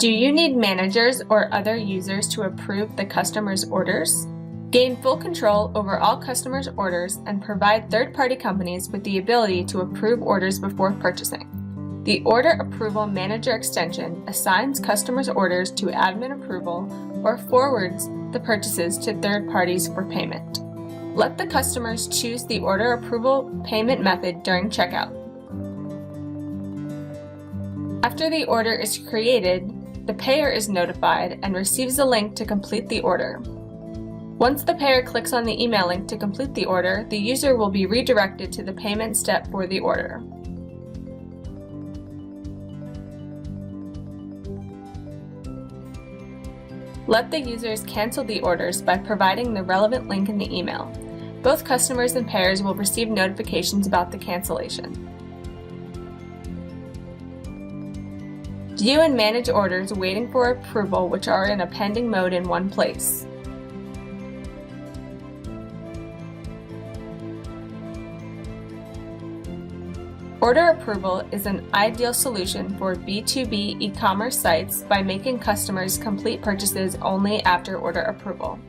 Do you need managers or other users to approve the customer's orders? Gain full control over all customers' orders and provide third-party companies with the ability to approve orders before purchasing. The Order Approval Manager extension assigns customers' orders to admin approval or forwards the purchases to third parties for payment. Let the customers choose the order approval payment method during checkout. After the order is created, the payer is notified and receives a link to complete the order. Once the payer clicks on the email link to complete the order, the user will be redirected to the payment step for the order. Let the users cancel the orders by providing the relevant link in the email. Both customers and payers will receive notifications about the cancellation. View and manage orders waiting for approval which are in a pending mode in one place. Order approval is an ideal solution for B2B e-commerce sites by making customers complete purchases only after order approval.